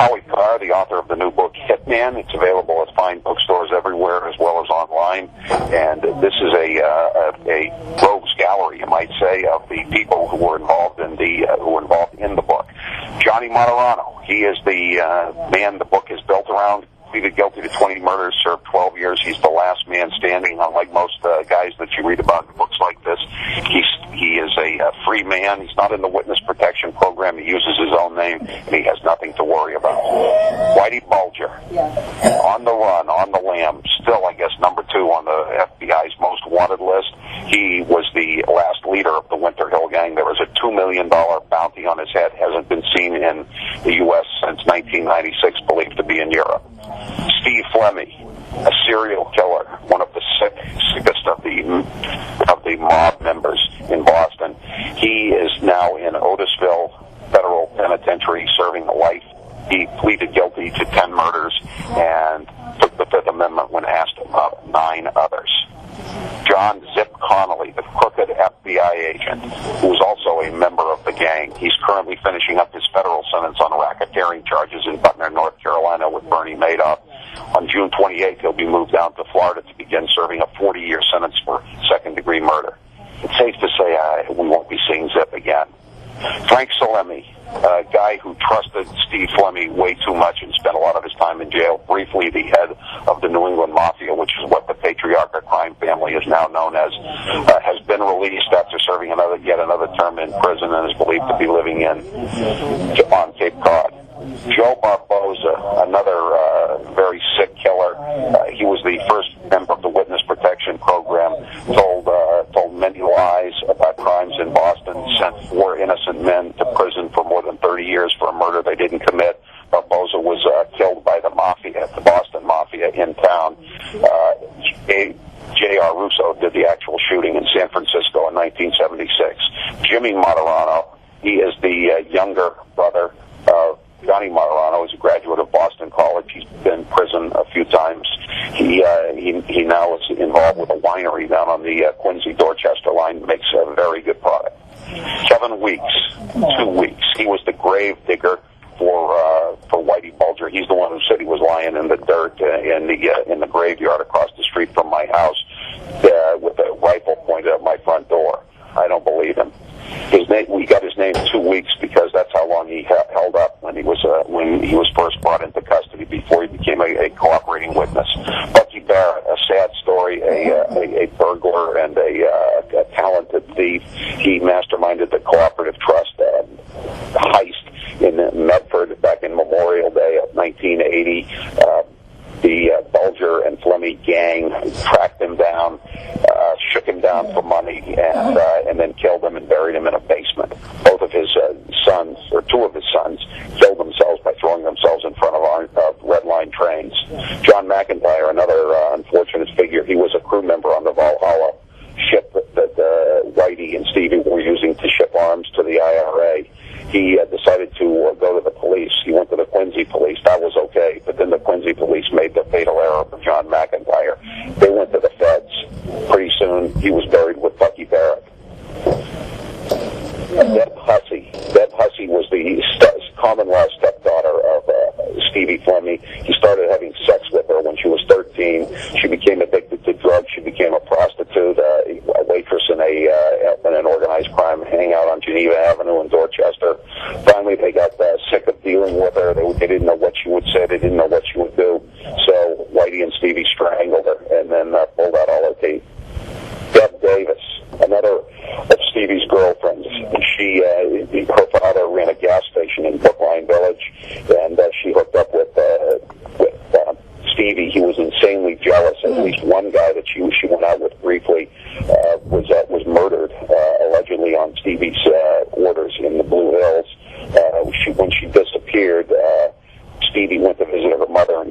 Howie Carr, the author of the new book Hitman. It's available at fine bookstores everywhere as well as online. And this is a rogues gallery, you might say, of the people who were involved in the book. Johnny Martorano, he is the man the book is built around. Pleaded guilty to 20 murders, served 12 years. He's the last man standing, unlike most guys that you read about in books like this. He is a free man. He's not in the witness protection program. He uses his own name, and he has nothing to worry about. Whitey Bulger, on the run, on the lam, still, I guess, number 2 on the FBI's most wanted list. He was the last leader of the Winter Hill Gang. There was a $2 million bounty on his head. Hasn't been seen in the U.S. since 1996, believed to be in Europe. Steve Flemmi, a serial killer, one of the sickest of the mob members in Boston. He is now in Otisville Federal Penitentiary serving life. He pleaded guilty to 10 murders and took the Fifth Amendment when asked about 9 others. John Zip Connolly, the crooked FBI agent, who was also a member of the gang. He's currently finishing up his federal sentence on racketeering charges in Butner, North Carolina with Bernie Madoff. On June 28th, he'll be moved down to Florida to begin serving a 40-year sentence for second-degree murder. It's safe to say we won't be seeing Zip again. Frank Salemi, a guy who trusted Steve Flemmi way too much and spent a lot of his time in jail, briefly the head of the New England Mafia, which is what the patriarchal crime family is now known as, has been released after serving yet another term in prison and is believed to be living on Cape Cod. Joe Barboza, another very sick killer. He was the first member of the witness protection program, told many lies about crimes in Boston, sent 4 innocent men to prison for more than 30 years for a murder they didn't commit. Barboza was killed by the Mafia, the Boston Mafia in town. J.R. Russo did the actual shooting in San Francisco in 1976. Jimmy Martorano, he is the younger brother of Johnny Martorano. Is a graduate of Boston College. He's been in prison a few times. He now is involved with a winery down on the Quincy-Dorchester line. Makes a very good product. Kevin Weeks, 2 weeks. He was the grave digger for Whitey Bulger. He's the one who said he was lying in the dirt in the graveyard across the street from my house with a rifle pointed at my front door. I don't believe him. We got his name 2 weeks because that's how long he held up when he was first brought into custody before he became a cooperating witness. Bucky Barrett, a sad story, a burglar and a talented thief. He masterminded the Cooperative Trust heist in Medford back in Memorial Day of 1980. The Bulger and Flemmi gang tracked him down, shook him down for money, and then killed him and buried him in a basement. Both of his sons, or 2 of his sons, killed themselves by throwing themselves in front of Red Line trains. John McIntyre, another unfortunate figure, he was a crew member on the Valhalla ship that Whitey and Stevie were using to ship arms to the IRA. He decided to go to the police. He went to the Quincy police. That was okay. But then the Quincy police made the fatal error for John McIntyre. They went to the feds. Pretty soon, he was buried with Bucky Barrett. Deb Hussey was the common-law stepdaughter of Stevie Flemmi. He started having sex with her when she was 13. She became addicted to drugs. She became a prostitute, a waitress in an organized crime hangout on Geneva Avenue in Dorchester. Finally, they got sick of dealing with her. They didn't know what she would say. They didn't know what she would do. So Whitey and Stevie strangled her and then pulled out all her teeth. Deb Davis, another of Stevie's girlfriends. Her father ran a gas station in Brookline Village, and she hooked up with Stevie. He was insanely jealous. At least one guy that she went out with briefly was murdered, allegedly on Stevie's orders in the Blue Hills. When she disappeared, Stevie went to visit her mother in